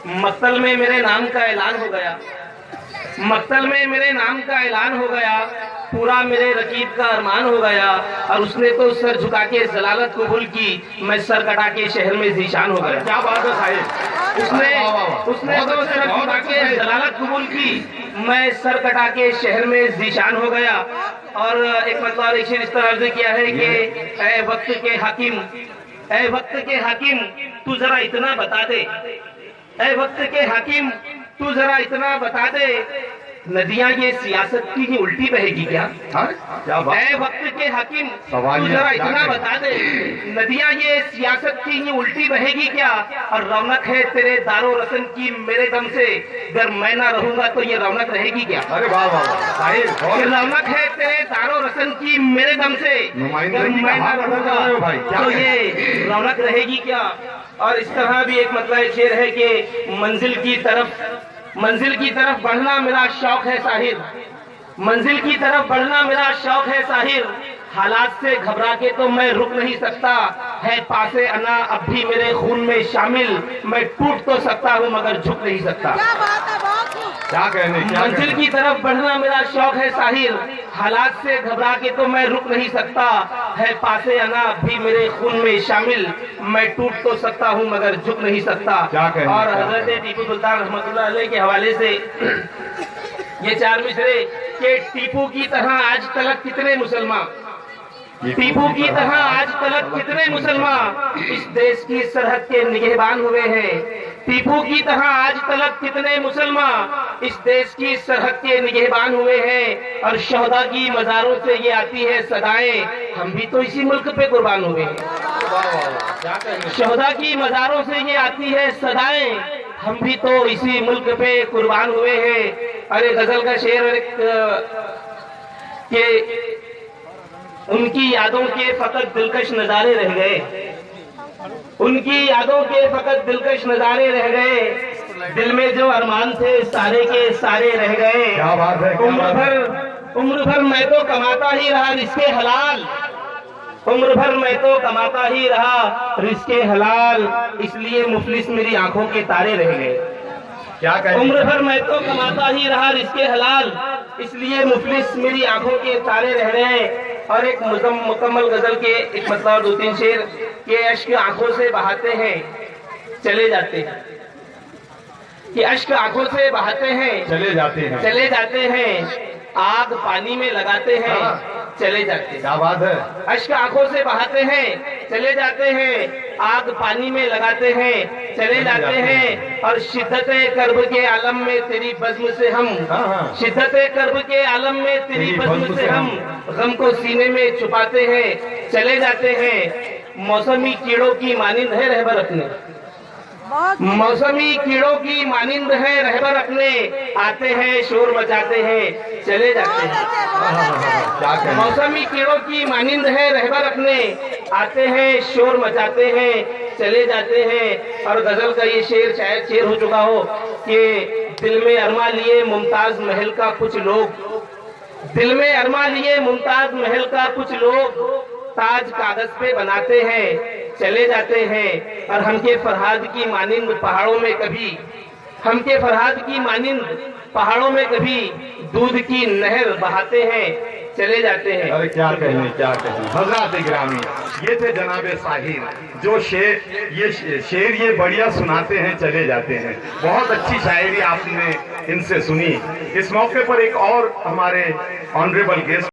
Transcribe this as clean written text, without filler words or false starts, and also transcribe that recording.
मक्तल में मेरे नाम का ऐलान हो गया, मक्तल में मेरे नाम का ऐलान हो गया, पूरा मेरे रकीब का अरमान हो गया। और उसने तो सर झुका के जलालत कबूल की, मैं सर कटा के शहर में जीशान हो गया। क्या बात है साहिब, उसने तो सर झुका के जलालत कबूल की, मैं सर कटा के शहर में जीशान हो गया। और एक मतलब एक शेर इस तरह अर्ज किया है कि ऐ वक्त के हाकिम, ऐ वक्त के हाकिम तू जरा इतना बता दे, ऐ वक्त के हाकिम तू जरा इतना बता दे, नदियां ये सियासत की ही उल्टी बहेगी क्या? क्या बात? ऐ वक्त के हाकिम तू जरा इतना बता दे, नदियां ये सियासत की ही उल्टी बहेगी क्या? और रौनक है तेरे दारो रसन की मेरे दम से, अगर मैं ना रहूंगा तो ये रौनक रहेगी क्या? अरे वाह वाह, ये रौनक है तेरे दारो रसन की मेरे दम से, अगर मैं ना रहूंगा तो ये रौनक रहेगी क्या? और इस तरह भी एक मतलब शेर है कि मंजिल की तरफ बढ़ना मेरा शौक है साहिर, मंजिल की तरफ बढ़ना मेरा शौक है साहिर, हालात से घबरा के तो मैं रुक नहीं सकता, है पासे अना अब भी मेरे खून में शामिल, मैं टूट तो सकता हूँ मगर झुक नहीं सकता। क्या कहने, मंजिल की तरफ बढ़ना मेरा शौक है साहिर, हालात से घबरा के तो मैं रुक नहीं सकता, है पासे अना अब भी मेरे खून में शामिल, मैं टूट तो सकता हूँ मगर झुक नहीं सकता। और हजरत टीपू सुल्तान रहमतुल्लाह अलैह के हवाले से ये चार मिसरे के टीपू की तरह आज तलक कितने मुसलमान, टीपू की तरह आज तलक कितने मुसलमान इस देश की सरहद के निगहबान हुए हैं, टीपू की तरह आज तलक कितने मुसलमान इस देश की सरहद के निगहबान हुए हैं। और शहदा की मज़ारों से ये आती है सदाएं, हम भी तो इसी मुल्क पे कुर्बान हुए हैं। शहदा की मज़ारों से ये आती है सदाएं, हम भी तो इसी मुल्क पे कुर्बान हुए हैं। अरे गजल का शेर के उनकी यादों के फकत दिलकश नजारे रह गए, उनकी यादों के फकत दिलकश नजारे रह गए, दिल में जो अरमान थे सारे के सारे रह गए। क्या बात है, उम्र भर मैं तो कमाता ही रहा रिज़्क़े हलाल, उम्र भर मैं तो कमाता ही रहा रिज़्क़े हलाल, इसलिए मुफलिस मेरी आंखों के तारे रह गए। क्या कहें? उम्र भर मैं तो कमाता ही रहा रिज़्क़े हलाल, इसलिए मुफलिस मेरी आंखों के तारे रह गए। और एक मुकम्मल गजल के एक मतलब दो तीन शेर के अश्क आंखों से बहाते हैं चले जाते हैं, कि अश्क आंखों से बहाते हैं चले जाते हैं, आग पानी में लगाते हैं चले जाते हैं। क्या बात है? अश्क आंखों से बहाते हैं चले जाते हैं, आग पानी में लगाते हैं चले जाते हैं। और शिद्दत कर्ब के आलम में तेरी बज़्म से हम, शिद्दत कर्ब के आलम में तेरी बज़्म से हम, गम को सीने में छुपाते हैं चले जाते हैं। मौसमी कीड़ों की मानिंद है रहबर अपने, मौसमी कीड़ों की मानिंद है रहबर अपने, आते हैं शोर मचाते हैं चले जाते हैं। मौसमी कीड़ों की मानिंद है रहबर अपने, आते हैं शोर मचाते हैं चले जाते हैं। और गजल का ये शेर शायद शेर हो चुका हो कि दिल में अरमा लिए मुमताज महल का कुछ लोग, दिल में अरमा लिए मुमताज महल का कुछ लोग, ताज कागज पे बनाते हैं चले जाते हैं। और हमके फरहाद की मानिंद पहाड़ों में कभी, हमके फरहाद की मानिंद पहाड़ों में कभी दूध की नहर बहाते हैं चले जाते हैं। अरे क्या कहने, क्या कहने हजरात गिरामी, ये थे जनाबे साहिर जो शेर ये बढ़िया सुनाते हैं चले जाते हैं। बहुत अच्छी शायरी आपने इनसे सुनी। इस मौके पर एक और हमारे ऑनरेबल गेस्ट